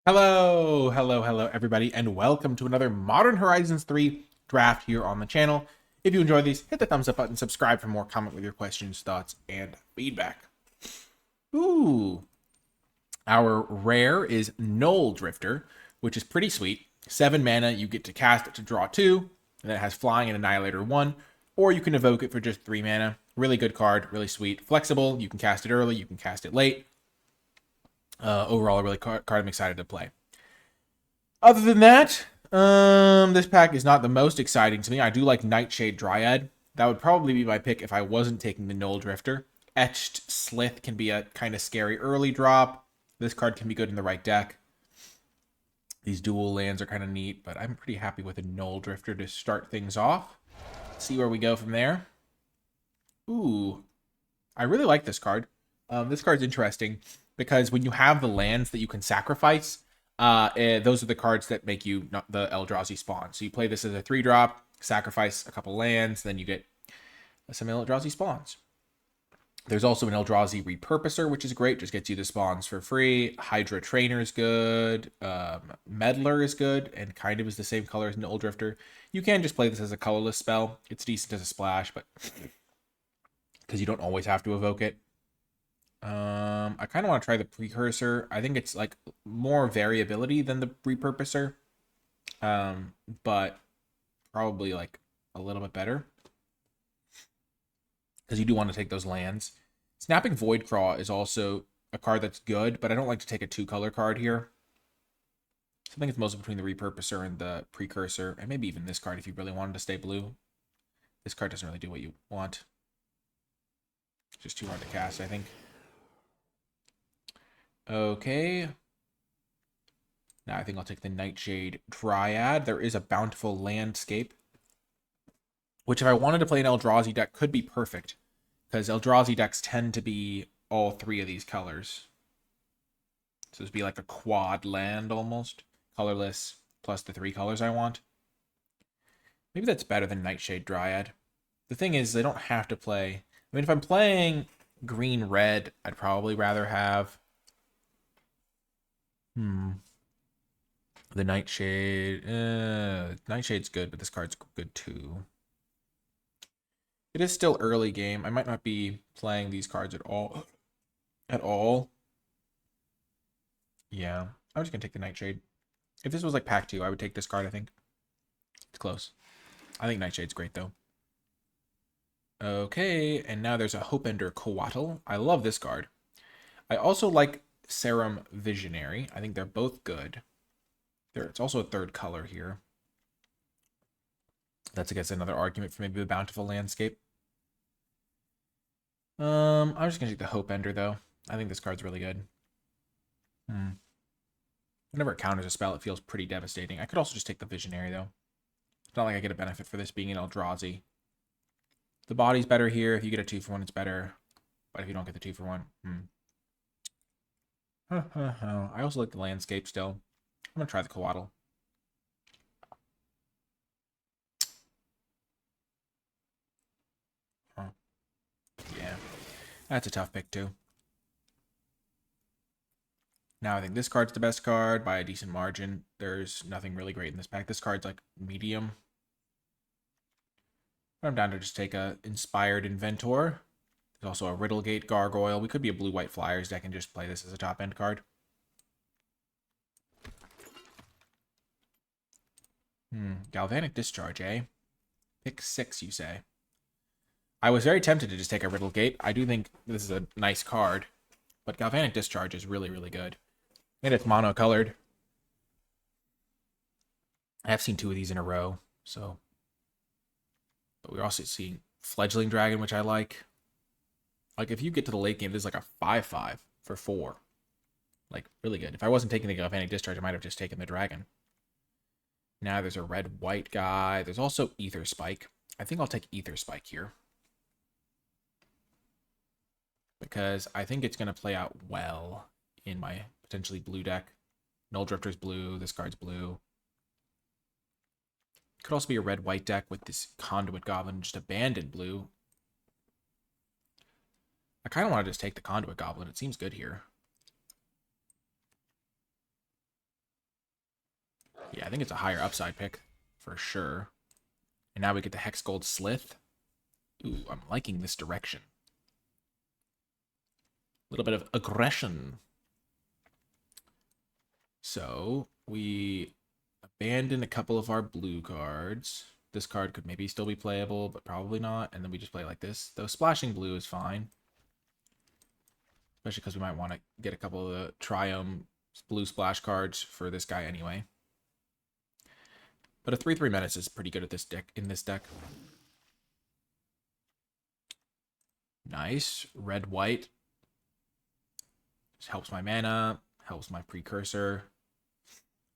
Hello, everybody, and welcome to another Modern Horizons 3 draft here on the channel. If you enjoy these, hit the thumbs up button, subscribe for more, comment with your questions, thoughts, and feedback. Ooh, our rare is Knoll Drifter, which is pretty sweet. 7 mana, you get to cast it to draw 2, and it has Flying and Annihilator 1, or you can evoke it for just 3 mana. Really good card, really sweet. Flexible, you can cast it early, you can cast it late. Overall, a really card I'm excited to play. Other than that, this pack is not the most exciting to me. I do like Nightshade Dryad. That would probably be my pick if I wasn't taking the Knoll Drifter. Etched Slith can be a kind of scary early drop. This card can be good in the right deck. These dual lands are kind of neat, but I'm pretty happy with a Knoll Drifter to start things off. Let's see where we go from there. Ooh, I really like this card. This card's interesting because when you have the lands that you can sacrifice, those are the cards that make you not the Eldrazi spawn. So you play this as a 3-drop, sacrifice a couple lands, then you get some Eldrazi spawns. There's also an Eldrazi Repurposer, which is great. Just gets you the spawns for free. Hydra Trainer is good. Meddler is good and kind of is the same color as Knoll Drifter. You can just play this as a colorless spell. It's decent as a splash, but because you don't always have to evoke it. I kind of want to try the Precursor. I think it's like more variability than the Repurposer, but probably like a little bit better because you do want to take those lands. Snapping Voidcraw is also a card that's good, but I don't like to take a 2-color card here. So I think it's mostly between the Repurposer and the Precursor, and maybe even this card if you really wanted to stay blue. This card doesn't really do what you want. It's just too hard to cast, I think. Okay. Now I think I'll take the Nightshade Dryad. There is a Bountiful Landscape, which if I wanted to play an Eldrazi deck could be perfect, because Eldrazi decks tend to be all 3 of these colors. So this would be like a quad land almost. Colorless plus the 3 colors I want. Maybe that's better than Nightshade Dryad. The thing is, I don't have to play... I mean, if I'm playing green-red, I'd probably rather have... The Nightshade. Nightshade's good, but this card's good too. It is still early game. I might not be playing these cards at all. Yeah, I'm just gonna take the Nightshade. If this was like pack 2, I would take this card, I think. It's close. I think Nightshade's great though. Okay, and now there's a Hopeender Coatl. I love this card. I also like Serum Visionary. I think they're both good. It's also a 3rd color here. That's, I guess, another argument for maybe the Bountiful Landscape. I'm just gonna take the Hopeender though. I think this card's really good. Whenever it counters a spell, it feels pretty devastating. I could also just take the Visionary though. It's not like I get a benefit for this being an Eldrazi. The body's better here. If you get a 2-for-1, it's better. But if you don't get the 2-for-1, I also like the landscape still. I'm gonna try the Coatl. Yeah, that's a tough pick too. Now I think this card's the best card by a decent margin. There's nothing really great in this pack. This card's like medium. I'm down to just take a Inspired Inventor. There's also a Riddlegate Gargoyle. We could be a blue-white Flyers deck and just play this as a top-end card. Galvanic Discharge, eh? Pick 6, you say? I was very tempted to just take a Riddlegate. I do think this is a nice card, but Galvanic Discharge is really, really good. And it's mono-colored. I have seen 2 of these in a row, so... But we're also seeing Fledgling Dragon, which I like. Like, if you get to the late game, there's like a 5/5 for 4. Like, really good. If I wasn't taking the Galvanic Discharge, I might have just taken the Dragon. Now there's a red-white guy. There's also Ether Spike. I think I'll take Ether Spike here, because I think it's going to play out well in my potentially blue deck. Null Drifter's blue. This card's blue. Could also be a red-white deck with this Conduit Goblin, just abandoned blue. I kind of want to just take the Conduit Goblin. It seems good here. Yeah, I think it's a higher upside pick for sure. And now we get the Hex Gold Slith. Ooh, I'm liking this direction. A little bit of aggression. So we abandon a couple of our blue cards. This card could maybe still be playable, but probably not. And then we just play like this. Though splashing blue is fine. Especially because we might want to get a couple of the Triumph blue splash cards for this guy anyway. But a 3/3 menace is pretty good at this deck. In this deck, nice red white. Just helps my mana, helps my precursor.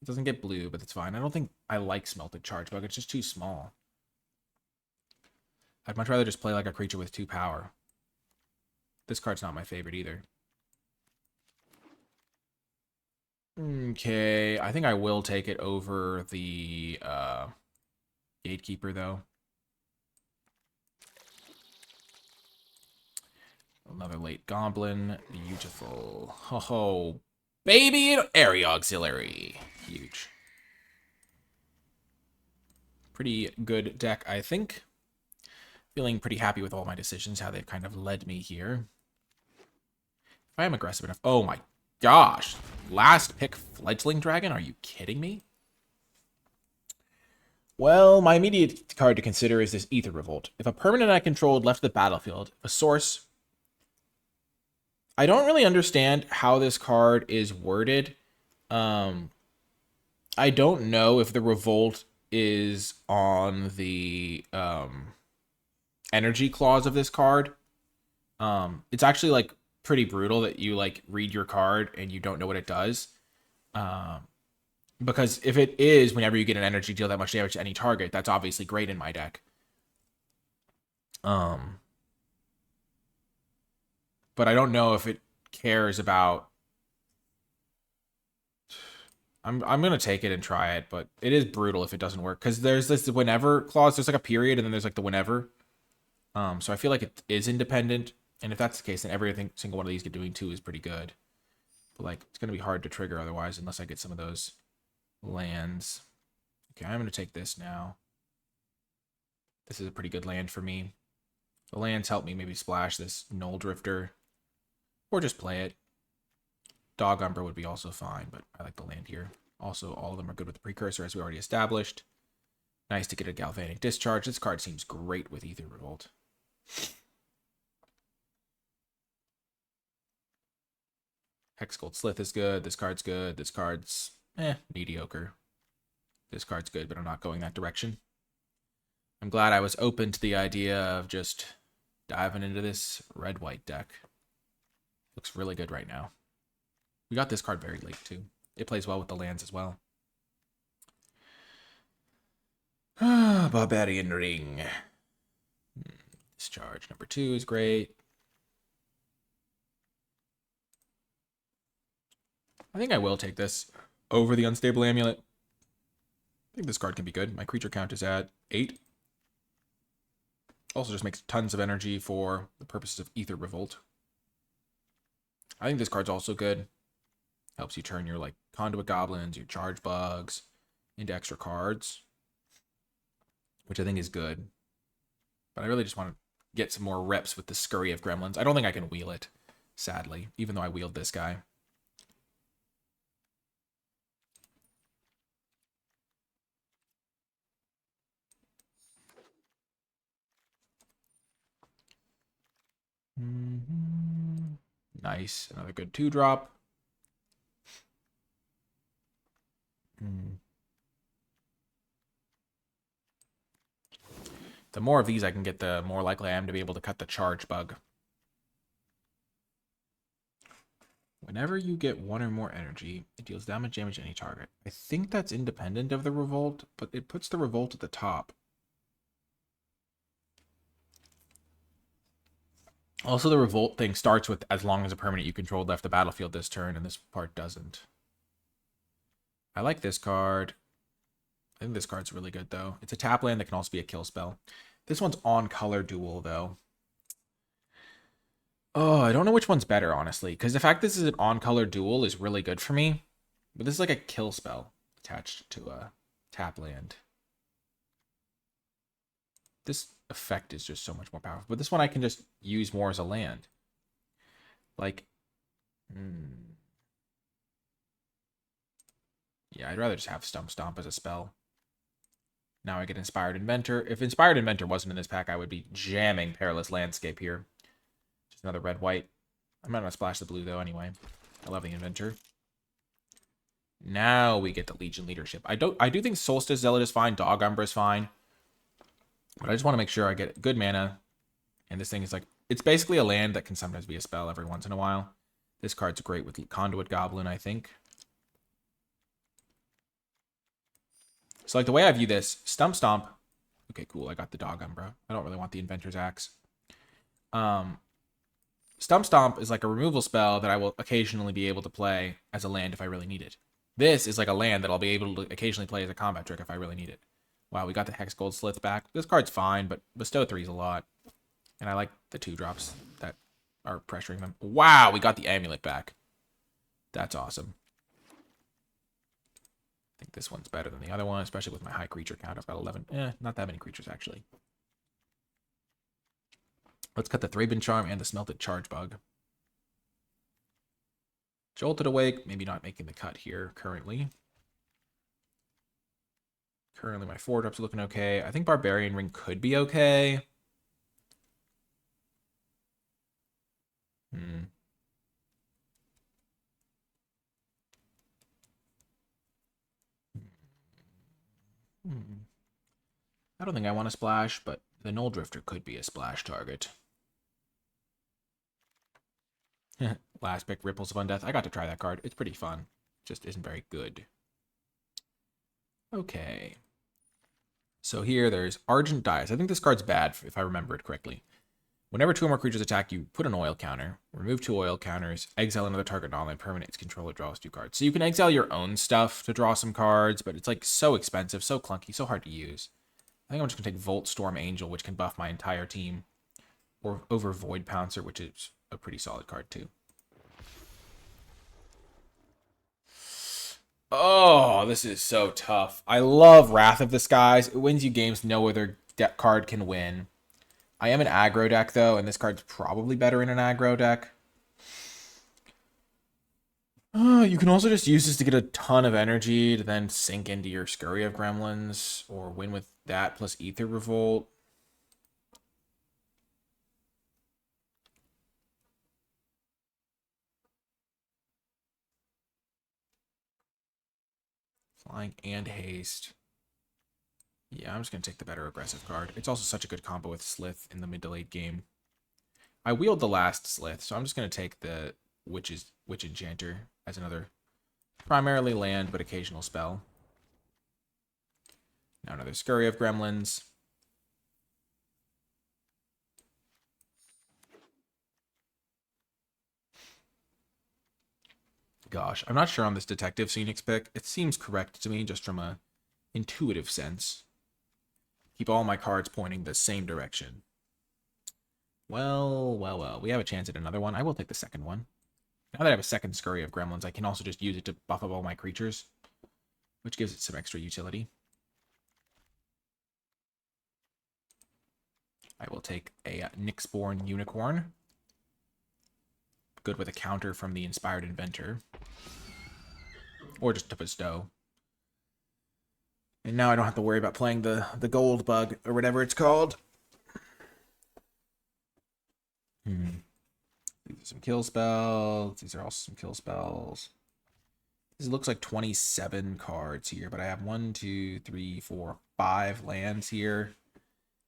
It doesn't get blue, but it's fine. I don't think I like Smelted Charge Bug. It's just too small. I'd much rather just play like a creature with 2 power. This card's not my favorite either. Okay, I think I will take it over the Gatekeeper, though. Another late Goblin. Beautiful. Oh, baby! Area Auxiliary. Huge. Pretty good deck, I think. Feeling pretty happy with all my decisions, how they've kind of led me here. If I am aggressive enough... Oh my gosh. Last pick Fledgling Dragon? Are you kidding me? Well, my immediate card to consider is this Aether Revolt. If a permanent I controlled left the battlefield, a source... I don't really understand how this card is worded. I don't know if the Revolt is on the energy clause of this card. It's actually like pretty brutal that you like read your card and you don't know what it does. Because if it is, whenever you get an energy, deal that much damage to any target, that's obviously great in my deck. But I don't know if it cares about... I'm gonna take it and try it, but it is brutal if it doesn't work. Because there's this whenever clause, there's like a period, and then there's like the whenever. So I feel like it is independent. And if that's the case, then every single one of these get doing 2 is pretty good. But like, it's gonna be hard to trigger otherwise, unless I get some of those lands. Okay, I'm gonna take this now. This is a pretty good land for me. The lands help me maybe splash this Null Drifter. Or just play it. Dog Umbra would be also fine, but I like the land here. Also, all of them are good with the precursor, as we already established. Nice to get a Galvanic Discharge. This card seems great with Aether Revolt. Hex Gold Slith is good. This card's good. This card's mediocre. This card's good, but I'm not going that direction. I'm glad I was open to the idea of just diving into this red-white deck. Looks really good right now. We got this card very late, too. It plays well with the lands as well. Barbarian Ring. Discharge number 2 is great. I think I will take this over the Unstable Amulet. I think this card can be good. My creature count is at 8. Also just makes tons of energy for the purposes of Aether Revolt. I think this card's also good. Helps you turn your like Conduit Goblins, your Charge Bugs into extra cards, which I think is good. But I really just want to get some more reps with the Scurry of Gremlins. I don't think I can wheel it, sadly, even though I wheeled this guy. Nice. Another good 2-drop. The more of these I can get, the more likely I am to be able to cut the Charge Bug. Whenever you get 1 or more energy, it deals damage to any target. I think that's independent of the Revolt, but it puts the Revolt at the top. Also, the Revolt thing starts with as long as a permanent you controlled left the battlefield this turn, and this part doesn't. I like this card. I think this card's really good, though. It's a tap land that can also be a kill spell. This one's on color duel, though. Oh, I don't know which one's better, honestly. Because the fact this is an on color duel is really good for me. But this is like a kill spell. attached to a tap land. This effect is just so much more powerful. But this one I can just use more as a land. Like, yeah, I'd rather just have Stump Stomp as a spell. Now I get Inspired Inventor. If Inspired Inventor wasn't in this pack, I would be jamming Perilous Landscape here. Just another red-white. I'm not going to splash the blue, though, anyway. I love the Inventor. Now we get the Legion Leadership. I do think Solstice Zealot is fine. Dog Umbra is fine. But I just want to make sure I get good mana. And this thing is like... It's basically a land that can sometimes be a spell every once in a while. This card's great with Conduit Goblin, I think. So, like, the way I view this, Stump Stomp. Okay, cool. I got the Dog Umbra. I don't really want the Inventor's Axe. Stump Stomp is like a removal spell that I will occasionally be able to play as a land if I really need it. This is like a land that I'll be able to occasionally play as a combat trick if I really need it. Wow, we got the Hex Gold Slith back. This card's fine, but Bestow 3 is a lot. And I like the 2-drops that are pressuring them. Wow, we got the Amulet back. That's awesome. I think this one's better than the other one, especially with my high creature count. I've got 11. Not that many creatures, actually. Let's cut the Thraben Charm and the Smelted Charge Bug. Jolted Awake, maybe not making the cut here currently. Currently, my 4-drops are looking okay. I think Barbarian Ring could be okay. I don't think I want to splash, but the Null Drifter could be a splash target. Last pick, Ripples of Undeath. I got to try that card. It's pretty fun. Just isn't very good. Okay. So here, there's Argent Dice. I think this card's bad, if I remember it correctly. Whenever 2 or more creatures attack you, put an oil counter. Remove 2 oil counters. Exile another target non-land permanent. Its controller draws 2 cards. So you can exile your own stuff to draw some cards, but it's like so expensive, so clunky, so hard to use. I think I'm just going to take Volt Storm Angel, which can buff my entire team. Or over Void Pouncer, which is a pretty solid card too. Oh, this is so tough. I love Wrath of the Skies. It wins you games no other card can win. I am an aggro deck, though, and this card's probably better in an aggro deck. You can also just use this to get a ton of energy to then sink into your Scurry of Gremlins, or win with that plus Ether Revolt. Flying and haste. Yeah, I'm just going to take the better aggressive card. It's also such a good combo with Slith in the mid to late game. I wield the last Slith, so I'm just going to take the Witch Enchanter as another primarily land but occasional spell. Now another Scurry of Gremlins. Gosh, I'm not sure on this Detective Phoenix pick. It seems correct to me just from a intuitive sense. Keep all my cards pointing the same direction. Well. We have a chance at another one. I will take the second one. Now that I have a second Scurry of Gremlins, I can also just use it to buff up all my creatures, which gives it some extra utility. I will take a Nyxborn Unicorn. Good with a counter from the Inspired Inventor. Or just to bestow. And now I don't have to worry about playing the gold bug, or whatever it's called. These are some kill spells. These are also some kill spells. This looks like 27 cards here, but I have 1, 2, 3, 4, 5 lands here.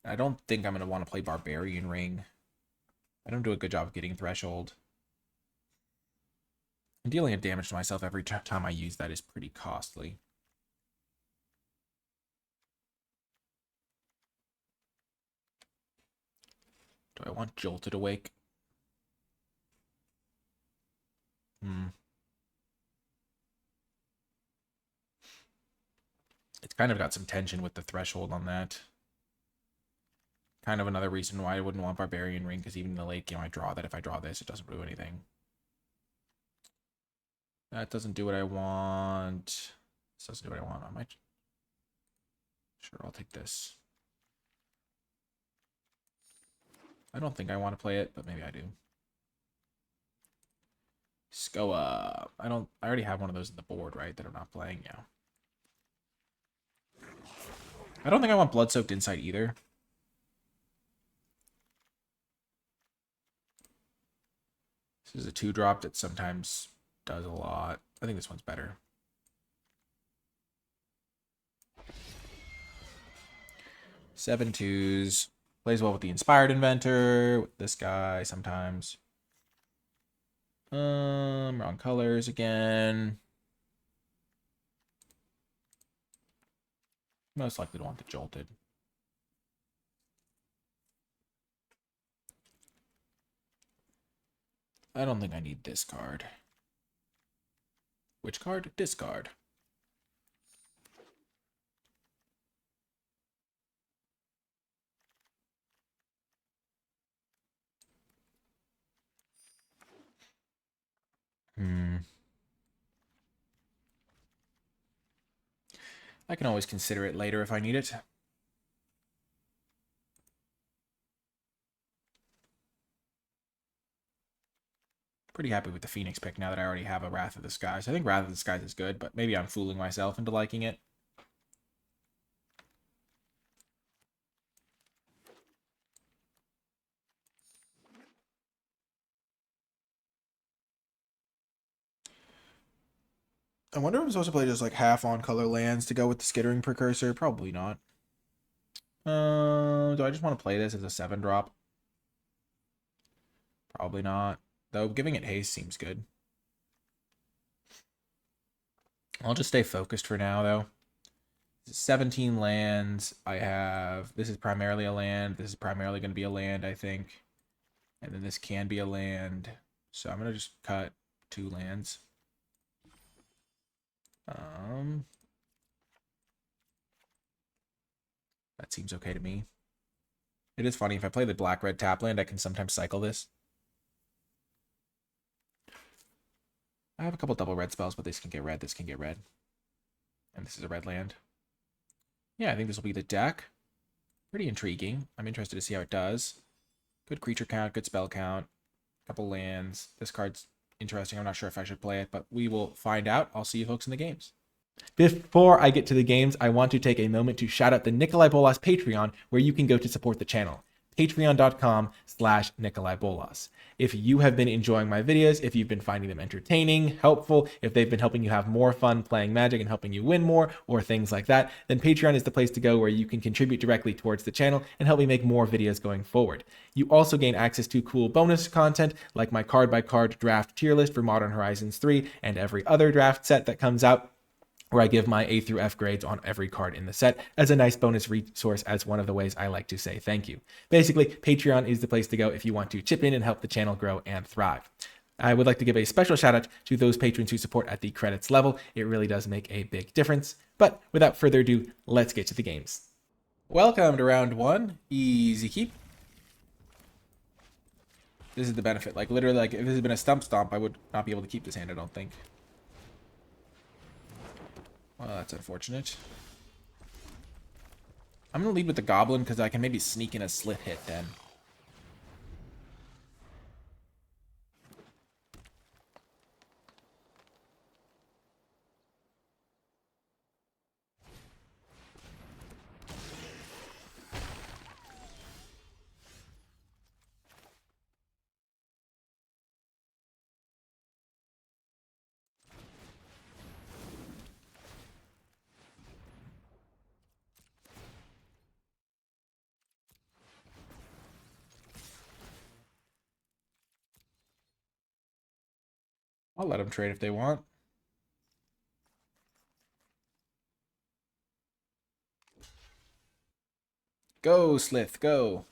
I don't think I'm going to want to play Barbarian Ring. I don't do a good job of getting Threshold. And dealing a damage to myself every time I use that is pretty costly. Do I want Jolted Awake? It's kind of got some tension with the threshold on that. Kind of another reason why I wouldn't want Barbarian Ring, because even in the late game I draw that. If I draw this, it doesn't do anything. That doesn't do what I want. doesn't do what I want. I might. Sure, I'll take this. I don't think I want to play it, but maybe I do. Skoa. I already have one of those in the board, right? That I'm not playing. Yeah. I don't think I want Blood-Soaked Insight either. This is a 2-drop that sometimes does a lot. I think this one's better. Seven twos. Plays well with the Inspired Inventor. With this guy sometimes. Wrong colors again. Most likely to want the Jolted. I don't think I need this card. Which card? Discard. I can always consider it later if I need it. Pretty happy with the Phoenix pick now that I already have a Wrath of the Skies. I think Wrath of the Skies is good, but maybe I'm fooling myself into liking it. I wonder if I'm supposed to play just like half on color lands to go with the Skittering Precursor. Probably not. Do I just want to play this as a 7-drop? Probably not. Though giving it haste seems good. I'll just stay focused for now, though. 17 lands. I have... This is primarily a land. This is primarily going to be a land, I think. And then this can be a land. So I'm going to just cut 2 lands. That seems okay to me. It is funny, if I play the black-red tap land, I can sometimes cycle this. I have a couple double red spells, but this can get red, this can get red. And this is a red land. Yeah, I think this will be the deck. Pretty intriguing. I'm interested to see how it does. Good creature count, good spell count. Couple lands. This card's interesting. I'm not sure if I should play it, but we will find out. I'll see you folks in the games. Before I get to the games, I want to take a moment to shout out the NicolaiBolas Patreon, where you can go to support the channel. Patreon.com/NicolaiBolas. If you have been enjoying my videos, if you've been finding them entertaining, helpful, if they've been helping you have more fun playing Magic and helping you win more, or things like that, then Patreon is the place to go where you can contribute directly towards the channel and help me make more videos going forward. You also gain access to cool bonus content like my card-by-card draft tier list for Modern Horizons 3 and every other draft set that comes out, where I give my A through F grades on every card in the set as a nice bonus resource, as one of the ways I like to say thank you. Basically, Patreon is the place to go if you want to chip in and help the channel grow and thrive. I would like to give a special shout out to those patrons who support at the credits level. It really does make a big difference. But without further ado, let's get to the games. Welcome to round 1. Easy keep. This is the benefit. Like, literally, like, if this had been a stomp, I would not be able to keep this hand, I don't think. Well, that's unfortunate. I'm going to lead with the Goblin because I can maybe sneak in a Slith hit then. I'll let them trade if they want. Go, Slith, go.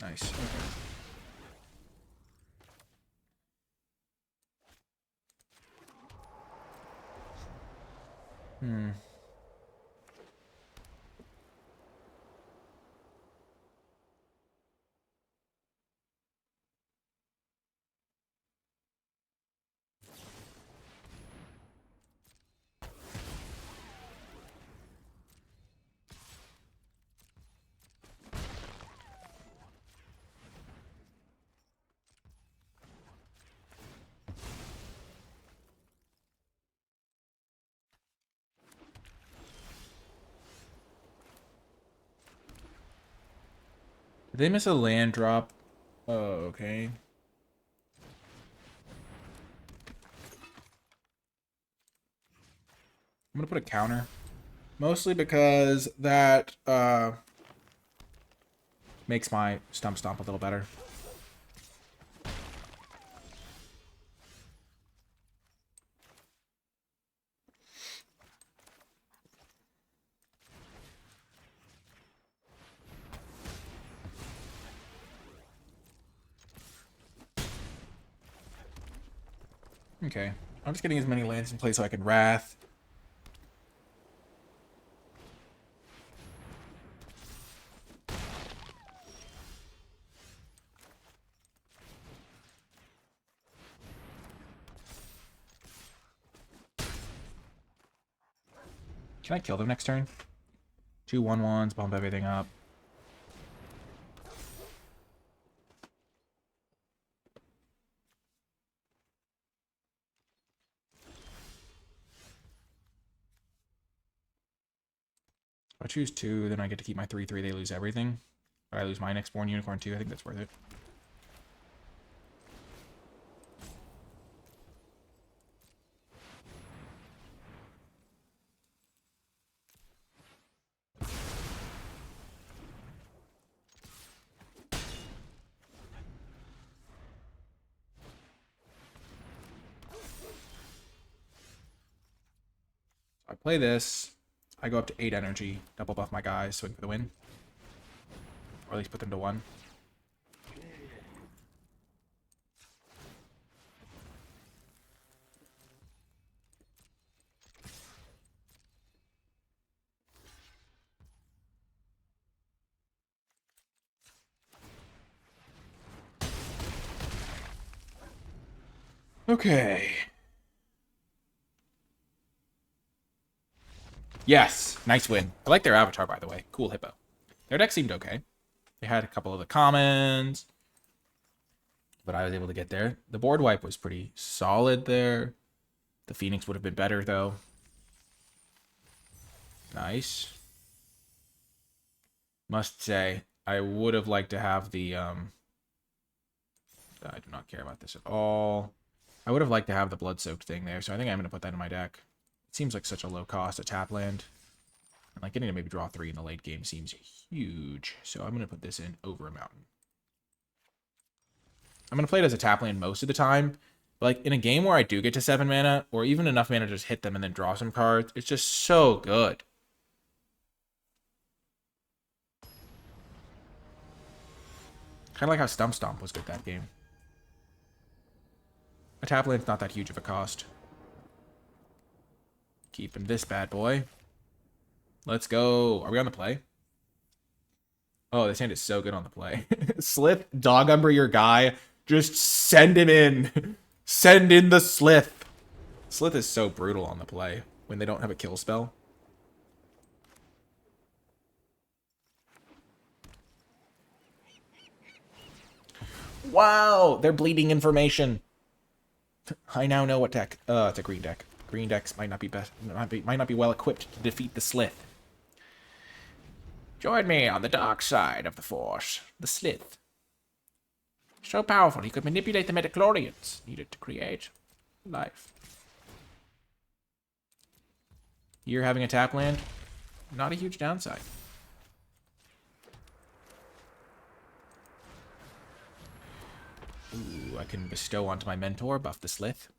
Nice. Okay. they miss a land drop? Oh, okay. I'm gonna put a counter. Mostly because that makes my stomp a little better. Okay. I'm just getting as many lands in play so I can Wrath. Can I kill them next turn? 2 1/1s, bump everything up. If I choose 2, then I get to keep my 3/3. They lose everything. But I lose my next born unicorn too. I think that's worth it. I play this. I go up to 8 energy, double buff my guys, swing for the win. Or at least put them to 1. Okay. Yes, nice win. I like their avatar, by the way. Cool hippo. Their deck seemed okay. They had a couple of the commons, but I was able to get there. The board wipe was pretty solid there. The Phoenix would have been better, though. Nice. Must say, I would have liked to have the... I do not care about this at all. I would have liked to have the blood-soaked thing there, so I think I'm going to put that in my deck. It seems like such a low cost, a tap land. And like getting to maybe draw 3 in the late game seems huge. So I'm going to put this in over a mountain. I'm going to play it as a tap land most of the time. But like in a game where I do get to 7 mana, or even enough mana to just hit them and then draw some cards, it's just so good. Kind of like how Stomp was good that game. A tap land's not that huge of a cost. Keeping this bad boy. Let's go. Are we on the play? Oh, this hand is so good on the play. Slith, Dog Umber your guy. Just send him in. Send in the Slith. Slith is so brutal on the play when they don't have a kill spell. Wow, they're bleeding information. I now know what deck. It's a green deck. Green decks might not be best. Might not be well equipped to defeat the Slith. Join me on the dark side of the Force, the Slith. So powerful, he could manipulate the metachlorians needed to create life. You're having a tap land? Not a huge downside. Ooh, I can bestow onto my mentor, buff the Slith.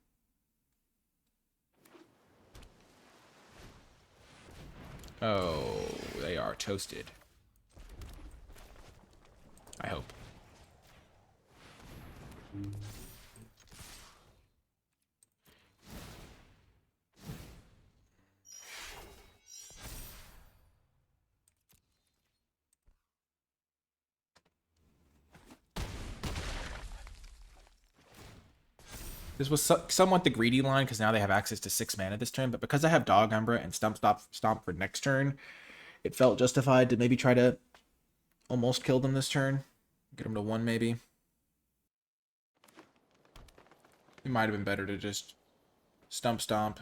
Oh, they are toasted. I hope. This was somewhat the greedy line because now they have access to 6 mana this turn, but because I have Dog Umbra and Stomp for next turn, it felt justified to maybe try to almost kill them this turn. Get them to 1 maybe. It might have been better to just Stomp,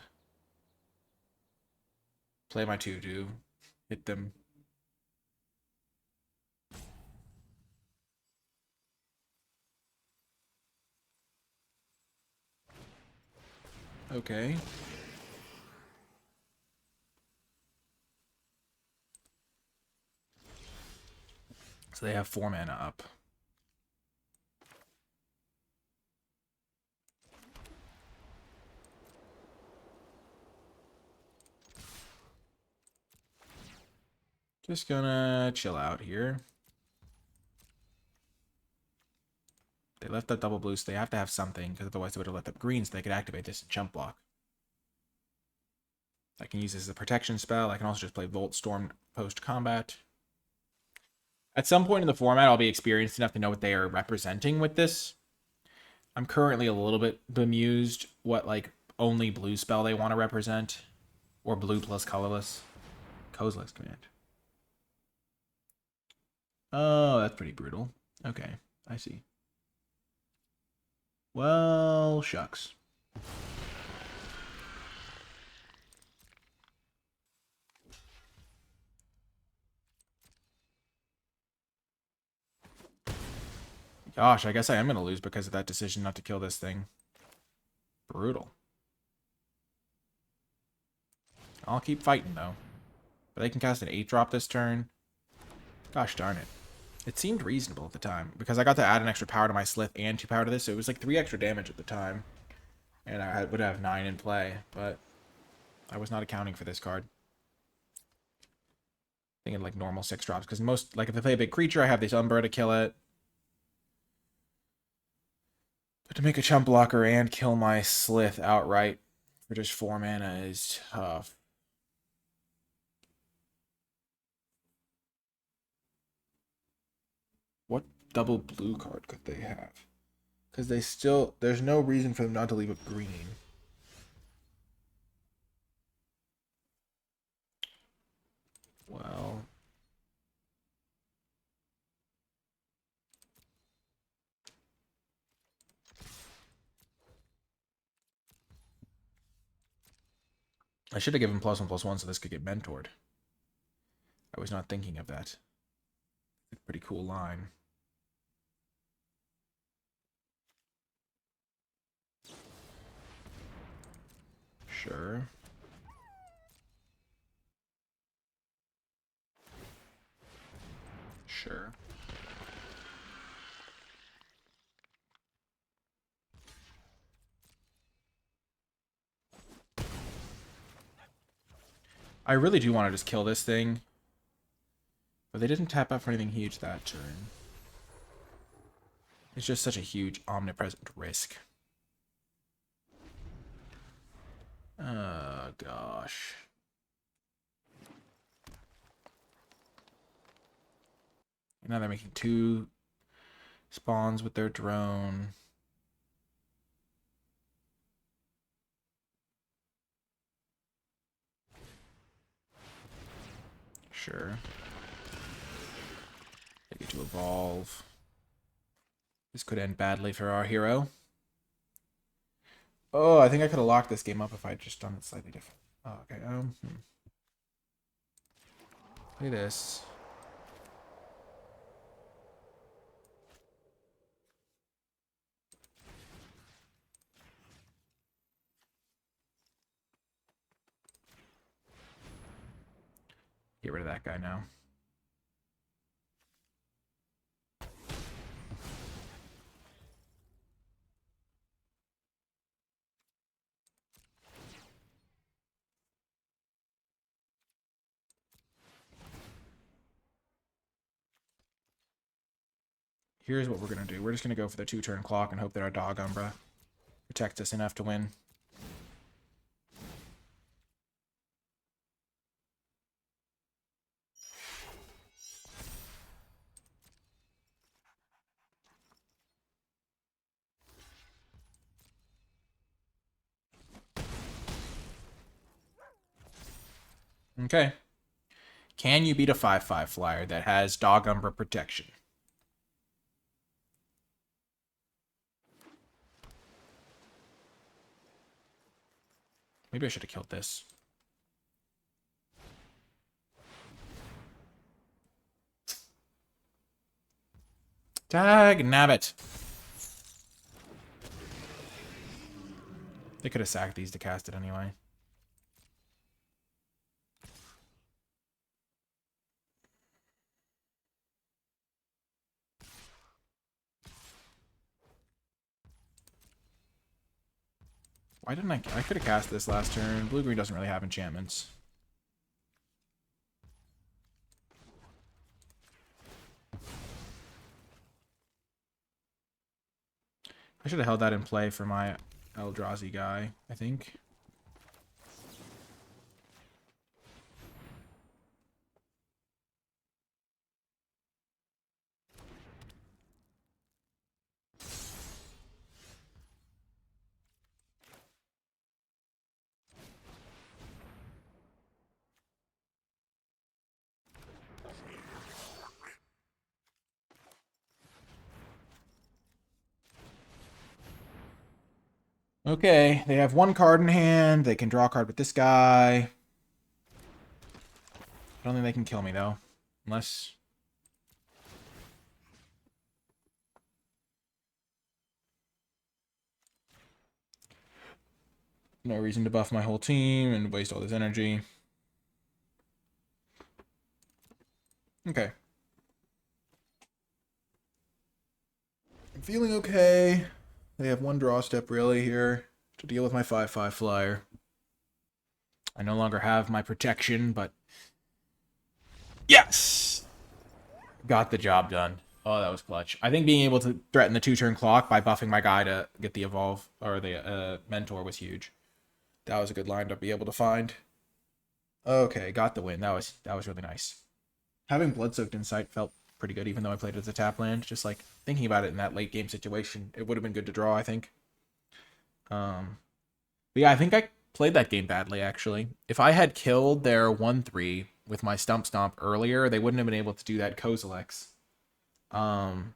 play my 2/2, hit them. Okay. So they have 4 mana up. Just gonna chill out here. They left up double blue, so they have to have something, because otherwise they would have left up green, so they could activate this and chump block. I can use this as a protection spell. I can also just play Volt Storm post-combat. At some point in the format, I'll be experienced enough to know what they are representing with this. I'm currently a little bit bemused what, like, only blue spell they want to represent. Or blue plus colorless. Kozilek's command. Oh, that's pretty brutal. Okay, I see. Well, shucks. Gosh, I guess I am going to lose because of that decision not to kill this thing. Brutal. I'll keep fighting, though. But they can cast an 8-drop this turn. Gosh darn it. It seemed reasonable at the time, because I got to add an extra power to my Slith and 2 power to this, so it was like 3 extra damage at the time. And I would have 9 in play, but I was not accounting for this card. Thinking like normal 6 drops, because most, like if I play a big creature, I have this Umbra to kill it. But to make a chump blocker and kill my Slith outright for just 4 mana is tough. What double blue card could they have? Because they still, there's no reason for them not to leave up green. Well, I should have given +1/+1 so this could get mentored. I was not thinking of that. Pretty cool line. Sure. Sure. I really do want to just kill this thing. But they didn't tap out for anything huge that turn. It's just such a huge omnipresent risk. Oh, gosh. Now they're making 2 spawns with their drone. Sure. They get to evolve. This could end badly for our hero. Oh, I think I could have locked this game up if I had just done it slightly different. Oh, okay. Play this. Get rid of that guy now. Here's what we're going to do. We're just going to go for the 2-turn clock and hope that our dog Umbra protects us enough to win. Okay. Can you beat a 5/5 flyer that has dog Umbra protection? Maybe I should have killed this. Dag nabbit. They could have sacked these to cast it anyway. Why didn't I could have cast this last turn. Blue-green doesn't really have enchantments. I should have held that in play for my Eldrazi guy, I think. Okay, they have one card in hand. They can draw a card with this guy. I don't think they can kill me, though. Unless... No reason to buff my whole team and waste all this energy. Okay. I'm feeling okay. They have one draw step, really, here to deal with my 5/5 flyer. I no longer have my protection, but... Yes! Got the job done. Oh, that was clutch. I think being able to threaten the 2-turn clock by buffing my guy to get the evolve, or the mentor, was huge. That was a good line to be able to find. Okay, got the win. That was really nice. Having Blood-Soaked Insight felt pretty good, even though I played it as a tap land. Just like thinking about it in that late game situation, it would have been good to draw, I think. But yeah, I think I played that game badly, actually. If I had killed their 1/3 with my Stump Stomp earlier, they wouldn't have been able to do that Kozilek's. And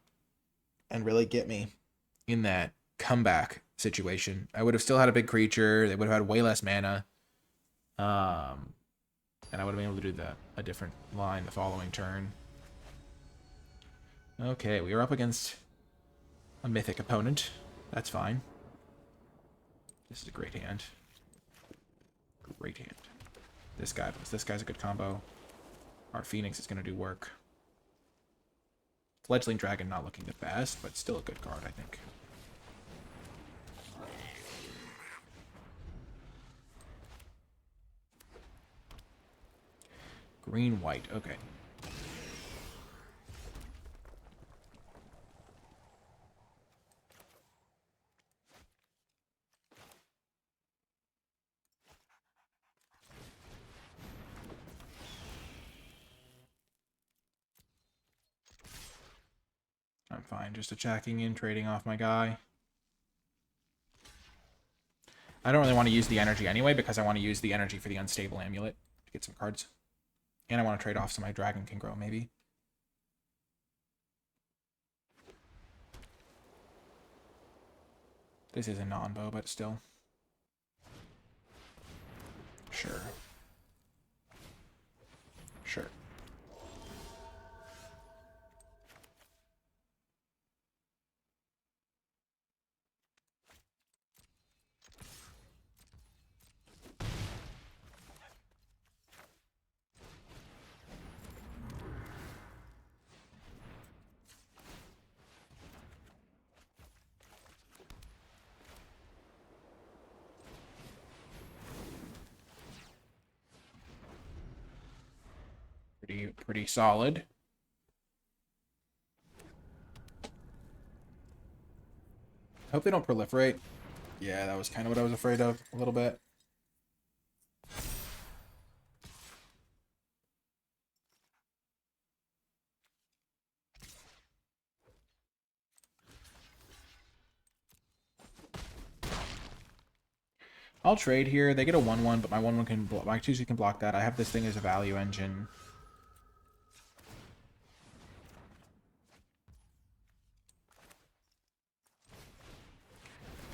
really get me in that comeback situation. I would have still had a big creature. They would have had way less mana. And I would have been able to do a different line the following turn. Okay, we are up against a mythic opponent. That's fine. This is a great hand. Great hand. This guy's a good combo. Our Phoenix is going to do work. Fledgling Dragon not looking the best, but still a good card, I think. Green-white, okay. I'm fine, just attacking in, trading off my guy. I don't really want to use the energy anyway, because I want to use the energy for the Unstable Amulet to get some cards. And I want to trade off so my dragon can grow, maybe. This is a non-bow, but still. Sure. Sure. Pretty solid. Hope they don't proliferate. Yeah, that was kind of what I was afraid of a little bit. I'll trade here. They get a 1/1, but my 1/1 can my 2/2 can block that. I have this thing as a value engine.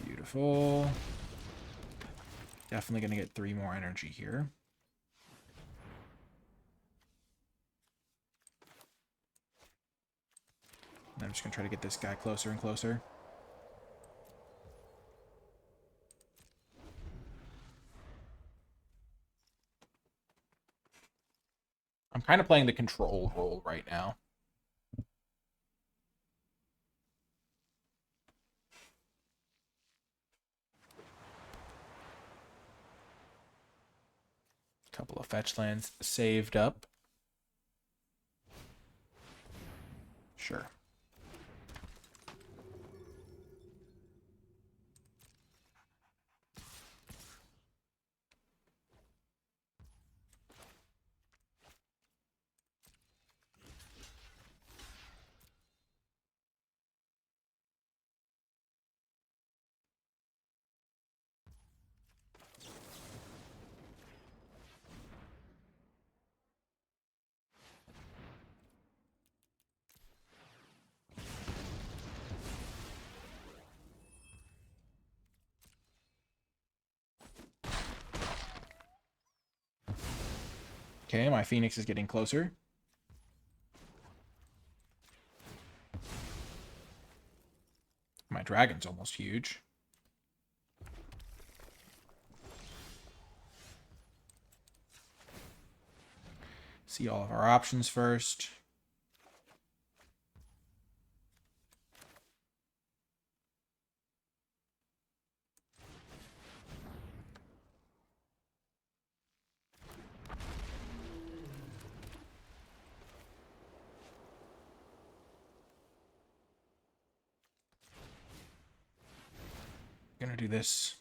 Beautiful. Definitely going to get 3 more energy here. And I'm just going to try to get this guy closer and closer. I'm kind of playing the control role right now. Couple of fetch lands saved up. Sure. Okay, my Phoenix is getting closer. My Dragon's almost huge. See all of our options first. Gonna do this.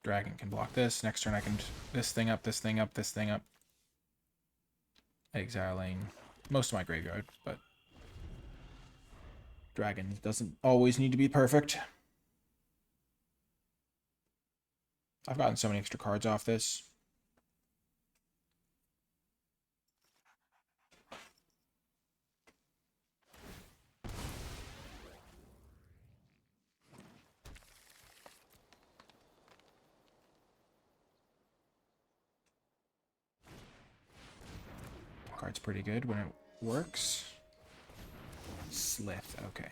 Dragon can block this. Next turn I can this thing up, this thing up, this thing up. Exiling most of my graveyard, but Dragon doesn't always need to be perfect. I've gotten so many extra cards off this. Card's pretty good when it works. Slith, okay.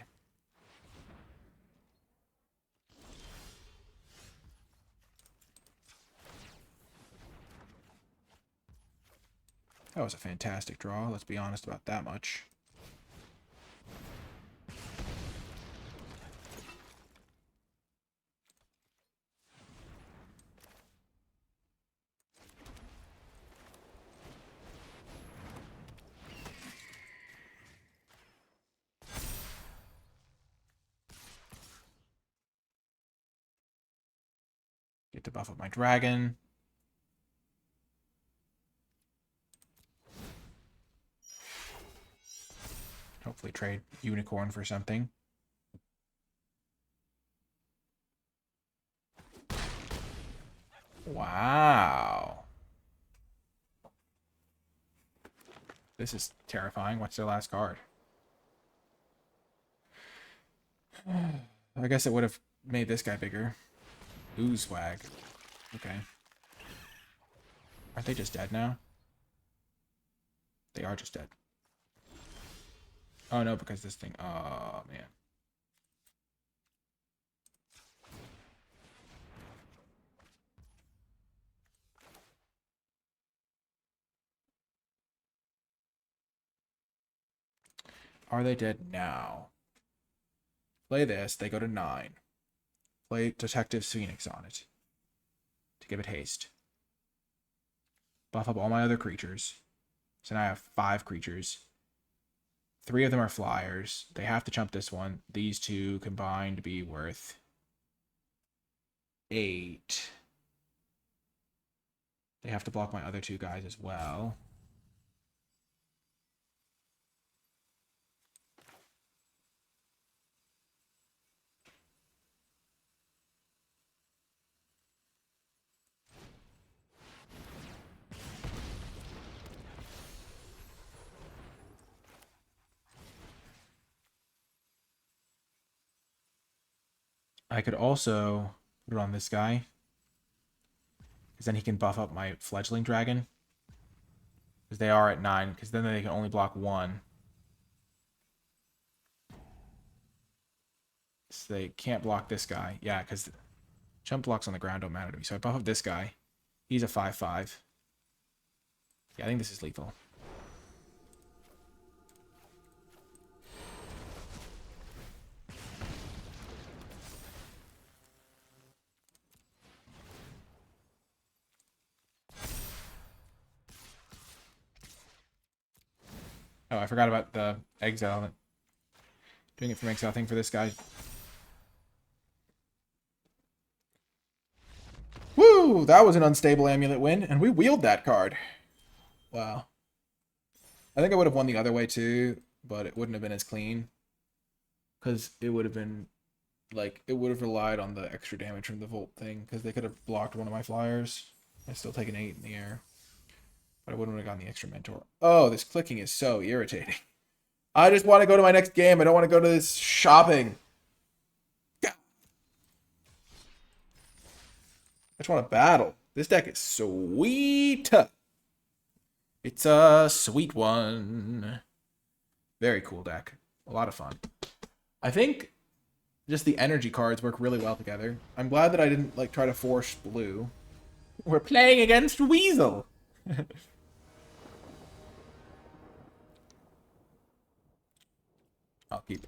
That was a fantastic draw, let's be honest about that much. Get to buff up my Dragon. Hopefully trade Unicorn for something. Wow. This is terrifying. What's their last card? I guess it would have made this guy bigger. Ooh, swag. Okay. Aren't they just dead now? They are just dead. Oh no, because this thing. Oh man. Are they dead now? Play this, they go to 9. Play Detective Phoenix on it to give it haste. Buff up all my other creatures. So now I have 5 creatures. 3 of them are flyers. They have to chump this one. These 2 combined to be worth 8. They have to block my other 2 guys as well. I could also put it on this guy, because then he can buff up my fledgling dragon. Because they are at 9, because then they can only block 1. So they can't block this guy. Yeah, because Jump blocks on the ground don't matter to me. So I buff up this guy. He's a 5/5. Yeah, I think this is lethal. Oh, I forgot about the exile. Doing it from exile thing for this guy. Woo! That was an unstable amulet win, and we wheeled that card. Wow. I think I would have won the other way too, but it wouldn't have been as clean. Because it would have been, like, it would have relied on the extra damage from the Volt thing, because they could have blocked one of my flyers. I still take an 8 in the air. But I wouldn't have gotten the extra mentor. Oh, this clicking is so irritating. I just want to go to my next game. I don't want to go to this shopping. I just want to battle. This deck is sweet. It's a sweet one. Very cool deck. A lot of fun. I think just the energy cards work really well together. I'm glad that I didn't like try to force blue. We're playing against Weasel. I'll keep.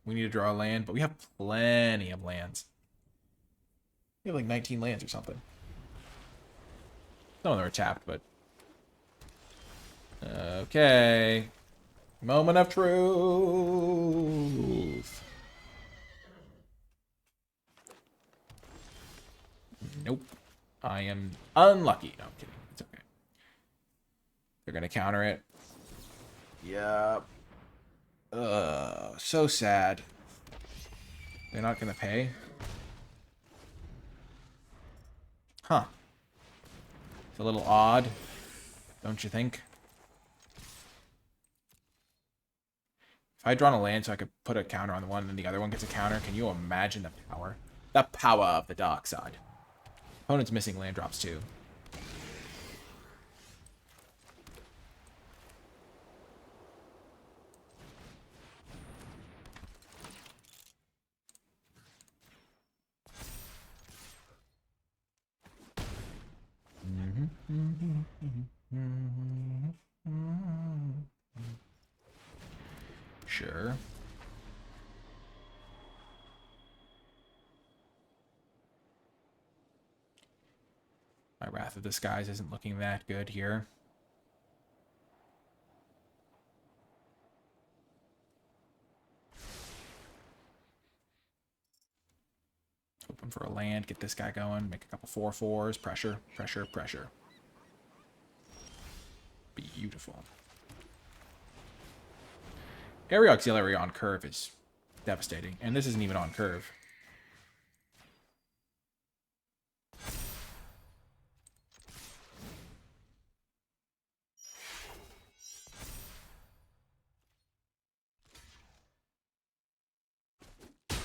We need to draw a land, but we have plenty of lands. We have like 19 lands or something. Some of them are tapped, but... Okay. Moment of truth. Nope. I am unlucky. No, I'm kidding. It's okay. They're going to counter it. Yep. So sad. They're not going to pay. Huh. It's a little odd, don't you think? If I had drawn a land so I could put a counter on the one and the other one gets a counter, can you imagine the power? The power of the dark side. Opponent's missing land drops too. Sure. My Wrath of the Skies isn't looking that good here. Hoping for a land, get this guy going, make a couple 4/4s, pressure, pressure, pressure. Beautiful. Area Auxiliary on curve is devastating, and this isn't even on curve.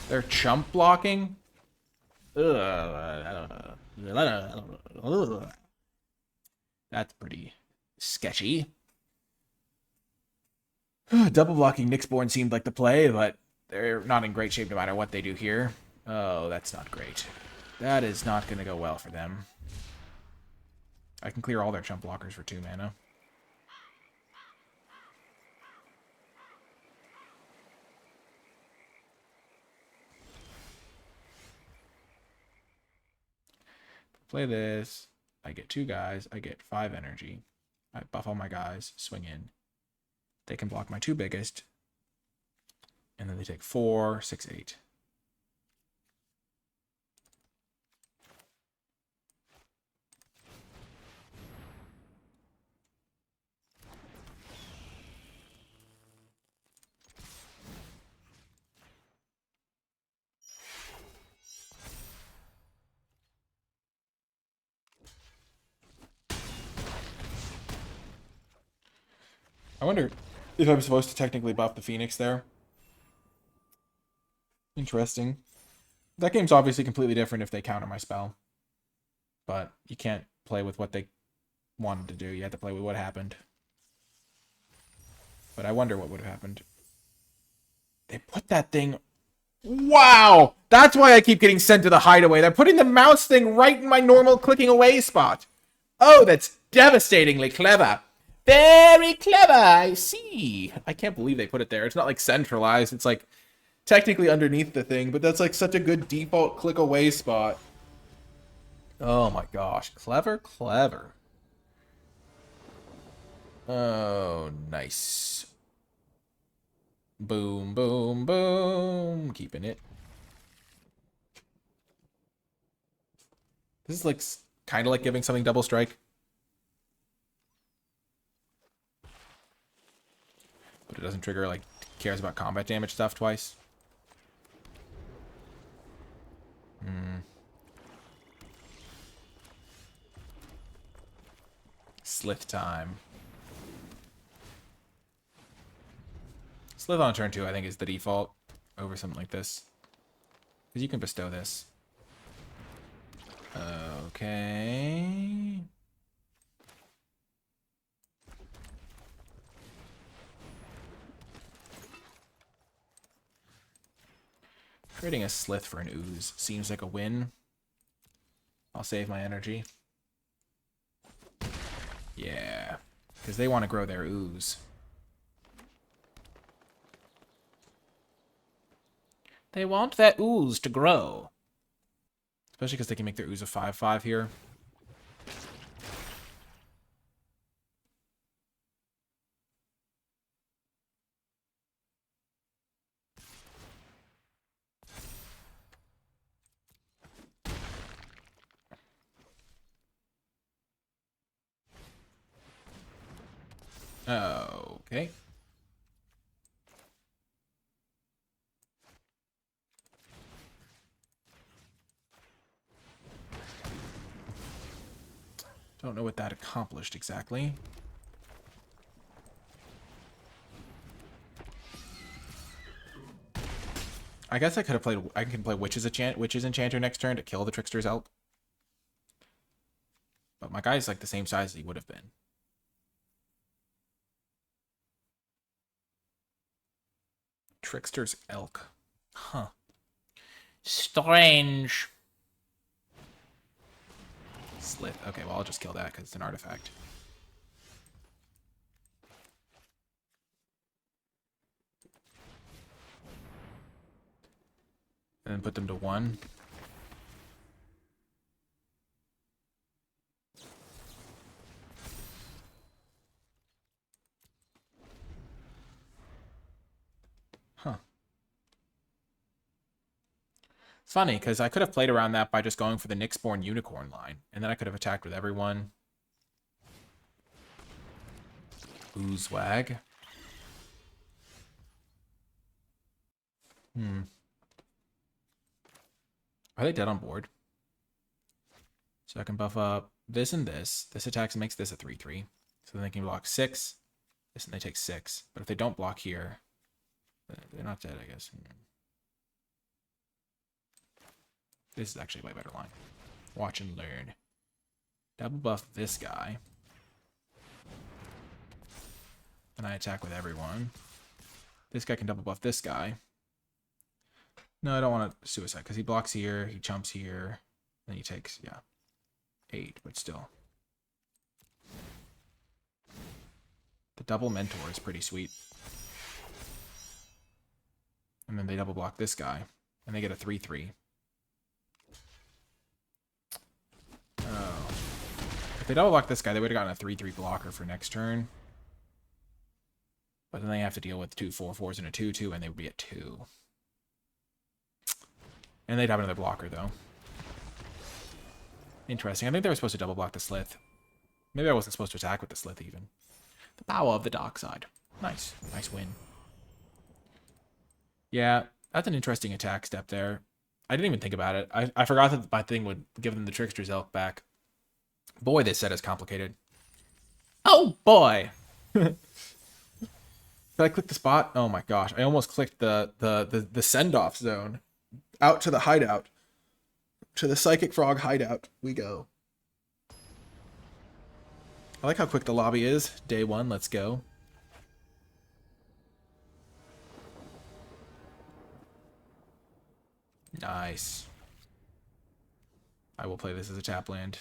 They're chump blocking? That's pretty sketchy. Double blocking Nyxborn seemed like the play, but they're not in great shape no matter what they do here. Oh, that's not great. That is not going to go well for them. I can clear all their chump blockers for 2 mana. Play this. I get 2 guys. I get 5 energy. I buff all my guys. Swing in. They can block my 2 biggest. And then they take 4, 6, 8. I wonder if I'm supposed to technically buff the Phoenix there. Interesting. That game's obviously completely different if they counter my spell. But you can't play with what they wanted to do. You have to play with what happened. But I wonder what would have happened. They put that thing... Wow! That's why I keep getting sent to the hideaway. They're putting the mouse thing right in my normal clicking away spot. Oh, that's devastatingly clever. Very clever, I see. I can't believe they put it there. It's not like centralized. It's like technically underneath the thing, but that's like such a good default click away spot. Oh my gosh. Clever, clever. Oh, nice. Boom, boom, boom. Keeping it. This is like kind of like giving something double strike. But it doesn't trigger, like, cares about combat damage stuff twice. Slith time. Slith on turn 2, I think, is the default over something like this. Because you can bestow this. Okay. Creating a Slith for an ooze seems like a win. I'll save my energy. Yeah. Because they want to grow their ooze. They want their ooze to grow. Especially because they can make their ooze a 5/5 here. Okay. Don't know what that accomplished exactly. I guess I could have played. I can play Witch's Enchanter next turn to kill the Trickster's Elk. But my guy's like the same size as he would have been. Trickster's Elk. Huh. Strange. Slith. Okay, well, I'll just kill that because it's an artifact. And then put them to 1. Huh. It's funny, because I could have played around that by just going for the Nyxborn Unicorn line, and then I could have attacked with everyone. Oozewag. Are they dead on board? So I can buff up this and this. This attacks and makes this a 3/3. So then they can block 6. This and they take 6. But if they don't block here, they're not dead, I guess. This is actually a way better line. Watch and learn. Double buff this guy. And I attack with everyone. This guy can double buff this guy. No, I don't want to suicide because he blocks here, he jumps here, then he takes, yeah, 8, but still. The double mentor is pretty sweet. And then they double block this guy, and they get a 3/3. Oh. If they double block this guy, they would have gotten a 3/3 blocker for next turn. But then they have to deal with 2 4/4s and a 2/2, and they would be at 2. And they'd have another blocker, though. Interesting. I think they were supposed to double block the Slith. Maybe I wasn't supposed to attack with the Slith, even. The power of the dark side. Nice. Nice win. Yeah, that's an interesting attack step there. I didn't even think about it. I forgot that my thing would give them the Trickster's Elk back. Boy, this set is complicated. Oh, boy! Did I click the spot? Oh my gosh. I almost clicked the send-off zone. Out to the hideout. To the Psychic Frog hideout we go. I like how quick the lobby is. Day 1, let's go. Nice. I will play this as a tap land.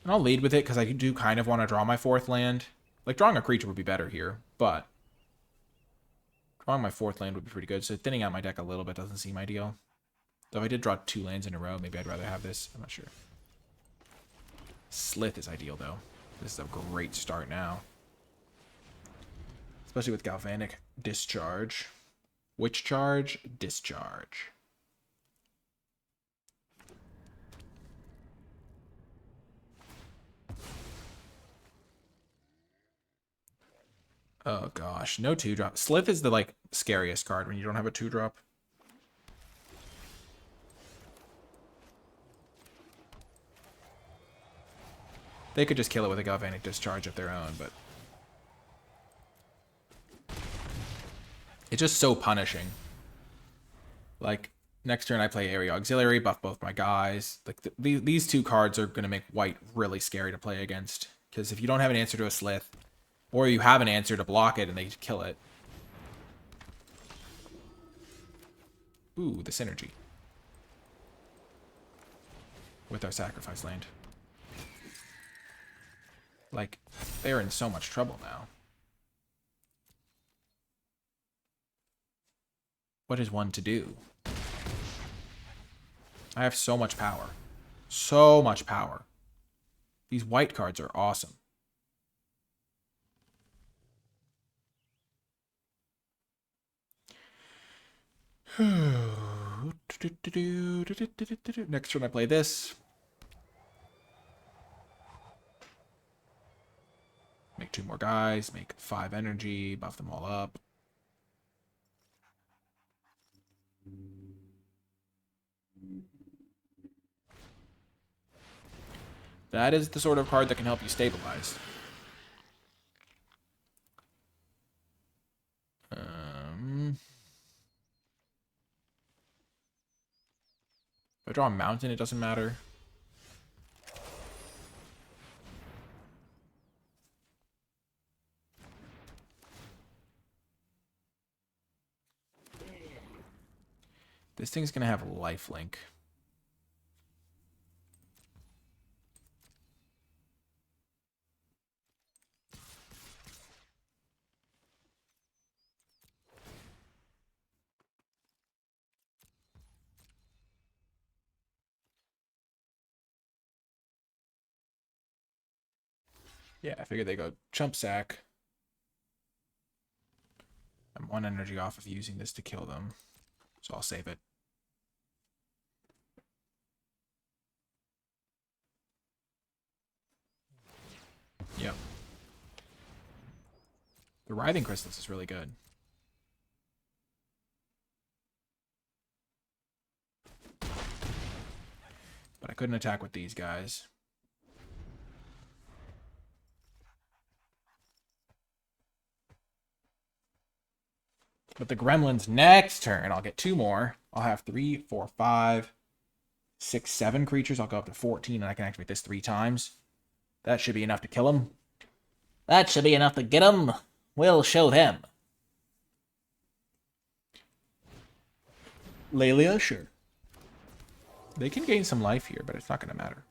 And I'll lead with it because I do kind of want to draw my 4th land. Like, drawing a creature would be better here, but drawing my 4th land would be pretty good. So thinning out my deck a little bit doesn't seem ideal. Though if I did draw 2 lands in a row, maybe I'd rather have this. I'm not sure. Slith is ideal, though. This is a great start now. Especially with Galvanic Discharge. Witch Charge, Discharge. Oh gosh, no 2-drop. Slith is the like scariest card when you don't have a 2-drop. They could just kill it with a Galvanic Discharge of their own, but it's just so punishing. Like, next turn I play Area Auxiliary, buff both my guys. Like, these 2 cards are going to make white really scary to play against. Because if you don't have an answer to a Slith, or you have an answer to block it and they kill it. Ooh, the synergy. With our sacrifice land. Like, they're in so much trouble now. What is one to do? I have so much power. So much power. These white cards are awesome. Next turn I play this. Make 2 more guys, make 5 energy, buff them all up. That is the sort of card that can help you stabilize. If I draw a mountain, it doesn't matter. This thing's going to have lifelink. Yeah, I figured they go chump sack. I'm 1 energy off of using this to kill them, so I'll save it. Yep. The Writhing Crystals is really good. But I couldn't attack with these guys. But the Gremlins next turn, I'll get 2 more. I'll have 3, 4, 5, 6, 7 creatures. I'll go up to 14, and I can activate this 3 times. That should be enough to kill them. That should be enough to get them. We'll show them. Lelia, sure. They can gain some life here, but it's not going to matter.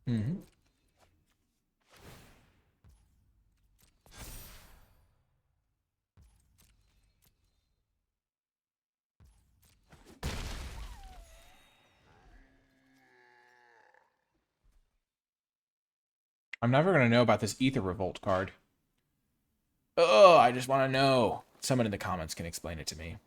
Mm-hmm. I'm never going to know about this Ether Revolt card. Oh, I just want to know. Someone in the comments can explain it to me.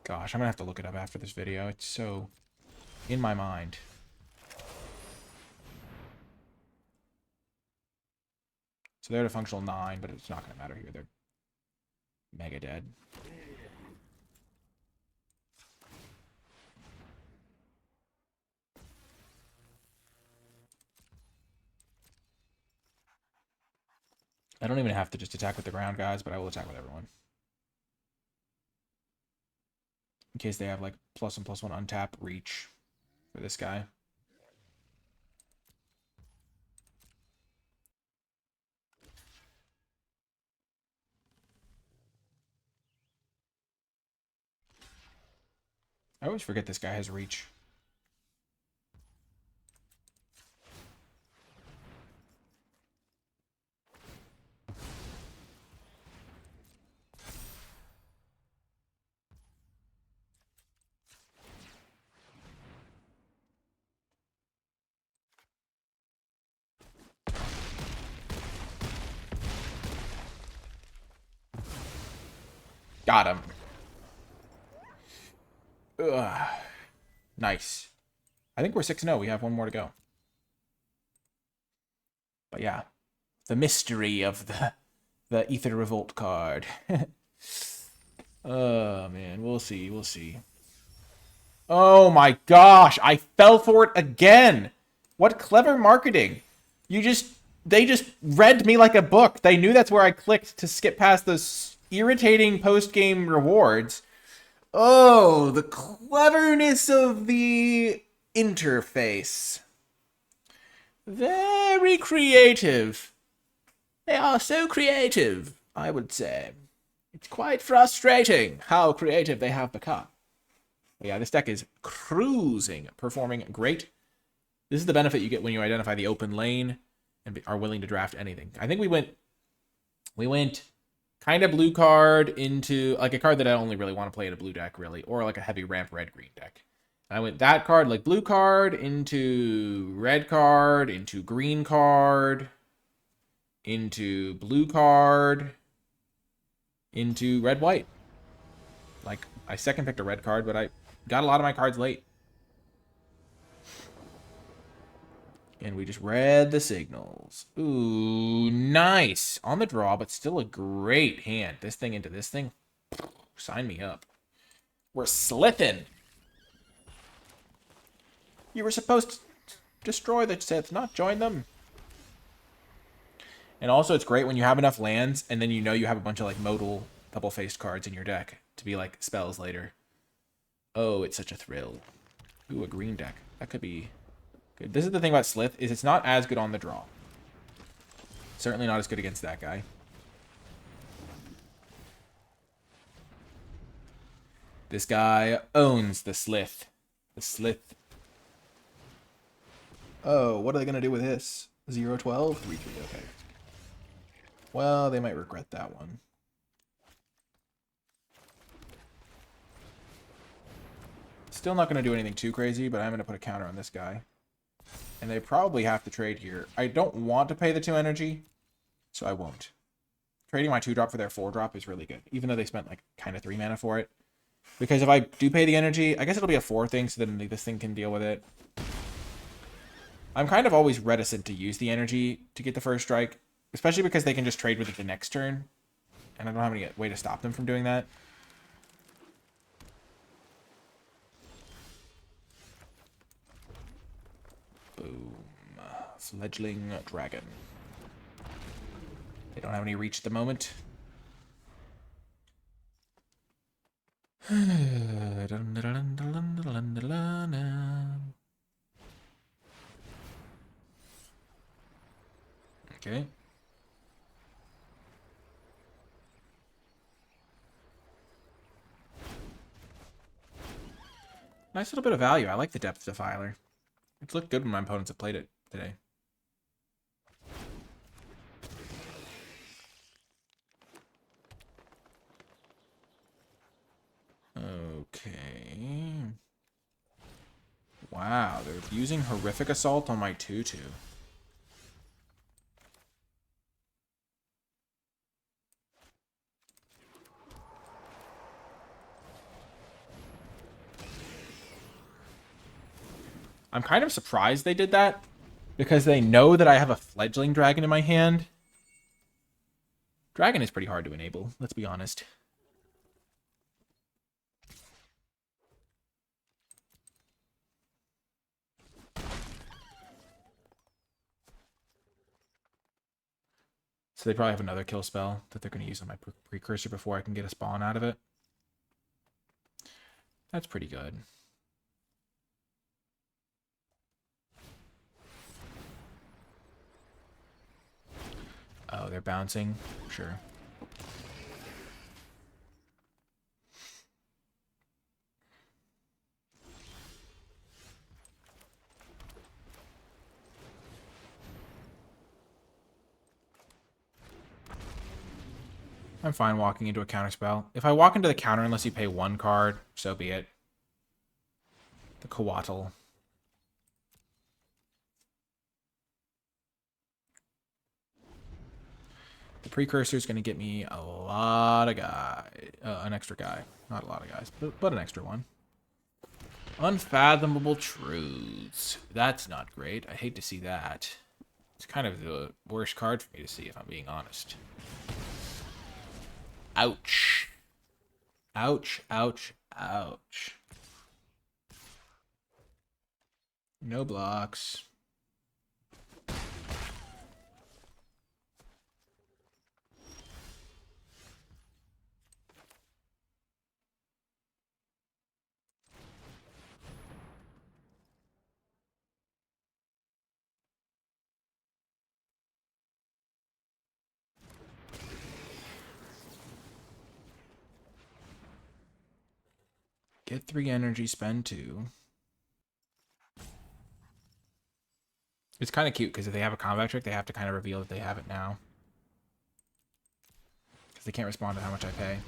Gosh, I'm going to have to look it up after this video. It's so in my mind. So they're at a functional 9, but it's not going to matter here. They're mega dead. I don't even have to just attack with the ground guys, but I will attack with everyone. In case they have like +1/+1 untap reach for this guy. I always forget this guy has reach. Got him. Ugh. Nice. I think we're 6-0. We have one more to go. But yeah, the mystery of the Ether Revolt card. Oh, man. We'll see. We'll see. Oh, my gosh. I fell for it again. What clever marketing. They just read me like a book. They knew that's where I clicked to skip past those irritating post-game rewards. Oh, the cleverness of the interface. Very creative. They are so creative, I would say. It's quite frustrating how creative they have become. But yeah, this deck is cruising, performing great. This is the benefit you get when you identify the open lane and are willing to draft anything. I think we went kind of blue card into like a card that I only really want to play in a blue deck, really, or like a heavy ramp red-green deck. I went that card, like blue card, into red card, into green card, into blue card, into red-white. Like, I second picked a red card, but I got a lot of my cards late. And we just read the signals. Ooh, nice. On the draw, but still a great hand. This thing into this thing. Sign me up. We're slithing. You were supposed to destroy the Sith, not join them. And also, it's great when you have enough lands, and then you know you have a bunch of, like, modal double-faced cards in your deck to be, like, spells later. Oh, it's such a thrill. Ooh, a green deck. That could be good. This is the thing about Slith, is it's not as good on the draw. Certainly not as good against that guy. This guy owns the Slith. The Slith. Oh, what are they going to do with this? 0-12? 3-3, okay. Well, they might regret that one. Still not going to do anything too crazy, but I'm going to put a counter on this guy. And they probably have to trade here. I don't want to pay the 2 energy, so I won't. Trading my 2-drop for their 4-drop is really good, even though they spent like kind of 3 mana for it. Because if I do pay the energy, I guess it'll be a 4 thing, so then this thing can deal with it. I'm kind of always reticent to use the energy to get the first strike, especially because they can just trade with it the next turn. And I don't have any way to stop them from doing that. Boom. Fledgling dragon. They don't have any reach at the moment. Okay. Nice little bit of value. I like the Depth Defiler. It's looked good when my opponents have played it today. Okay. Wow, they're using Horrific Assault on my 2-2. I'm kind of surprised they did that, because they know that I have a Fledgling Dragon in my hand. Dragon is pretty hard to enable, let's be honest. So they probably have another kill spell that they're going to use on my precursor before I can get a spawn out of it. That's pretty good. Oh, they're bouncing? Sure. I'm fine walking into a counterspell. If I walk into the counter unless you pay one card, so be it. The Coatl. The precursor is going to get me a lot of guys. An extra guy. Not a lot of guys, but an extra one. Unfathomable truths. That's not great. I hate to see that. It's kind of the worst card for me to see, if I'm being honest. Ouch. Ouch, ouch, ouch. No blocks. Get 3 energy, spend 2. It's kind of cute because if they have a combat trick, they have to kind of reveal that they have it now. Because they can't respond to how much I pay.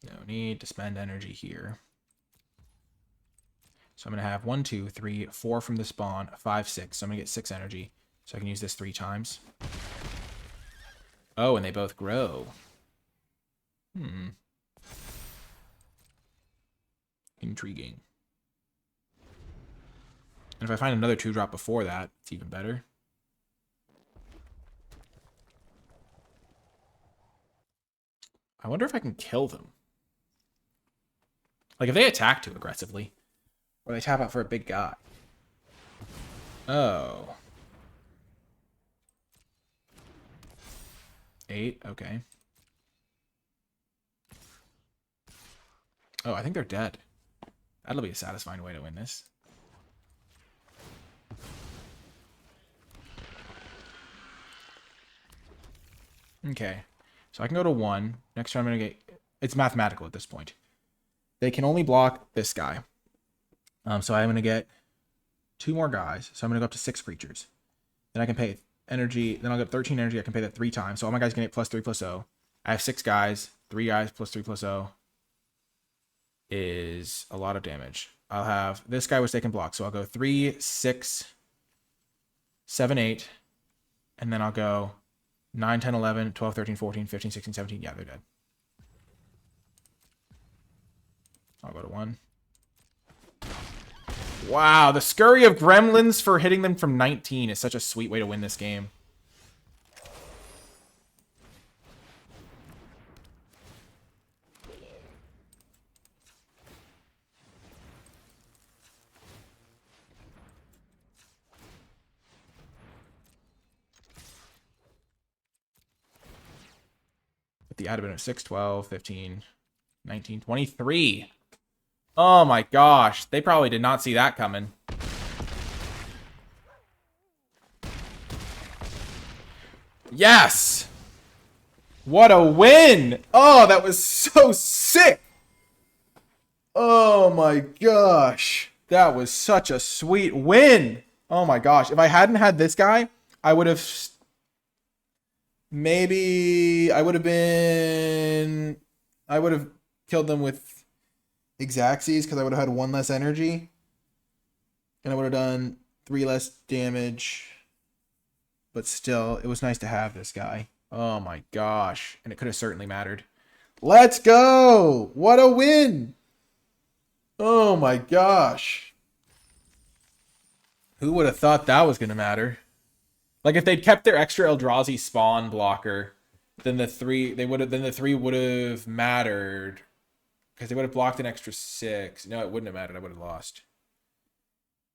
No need to spend energy here. So I'm going to have 1, 2, 3, 4 from the spawn, 5, 6. So I'm going to get 6 energy. So I can use this 3 times. Oh, and they both grow. Intriguing. And if I find another 2-drop before that, it's even better. I wonder if I can kill them. Like, if they attack too aggressively. Or they tap out for a big guy. Oh. 8, okay. Oh, I think they're dead. That'll be a satisfying way to win this. Okay. So I can go to 1. Next turn I'm going to get... It's mathematical at this point. They can only block this guy. So I'm going to get 2 more guys. So I'm going to go up to 6 creatures. Then I can pay energy. Then I'll get 13 energy. I can pay that 3 times. So all my guys can get +3 +0. I have 6 guys. 3 guys +3 +0 is a lot of damage. I'll have... This guy was taking block. So I'll go 3, 6, 7, 8. And then I'll go 9, 10, 11, 12, 13, 14, 15, 16, 17. Yeah, they're dead. I'll go to 1. Wow, the scurry of gremlins for hitting them from 19 is such a sweet way to win this game. But the add have been at 6, 12, 15, 19, 23. Oh my gosh, they probably did not see that coming. Yes! What a win! Oh, that was so sick! Oh my gosh. That was such a sweet win! Oh my gosh. If I hadn't had this guy, I would have... Maybe... I would have killed them with Xaxes because I would have had 1 less energy. And I would have done 3 less damage. But still, it was nice to have this guy. Oh my gosh. And it could have certainly mattered. Let's go! What a win! Oh my gosh. Who would have thought that was going to matter? Like if they'd kept their extra Eldrazi spawn blocker, then the 3 would have mattered Because they would have blocked an extra 6. No, it wouldn't have mattered. I would have lost.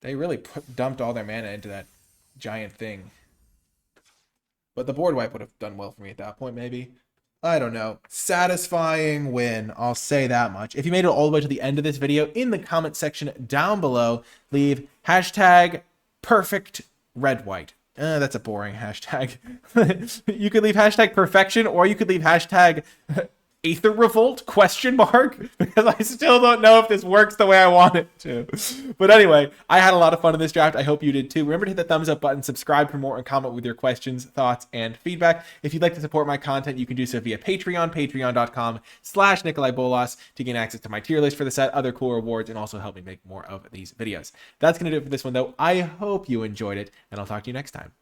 They really dumped all their mana into that giant thing. But the board wipe would have done well for me at that point, maybe. I don't know. Satisfying win. I'll say that much. If you made it all the way to the end of this video, in the comment section down below, leave hashtag perfect red white. That's a boring hashtag. You could leave hashtag perfection, or you could leave hashtag Aether Revolt ? Because I still don't know if this works the way I want it to. But anyway, I had a lot of fun in this draft. I hope you did too. Remember to hit the thumbs up button, subscribe for more, and comment with your questions, thoughts, and feedback. If you'd like to support my content, you can do so via Patreon, patreon.com/NicolaiBolas to gain access to my tier list for the set, other cool rewards, and also help me make more of these videos. That's going to do it for this one, though. I hope you enjoyed it, and I'll talk to you next time.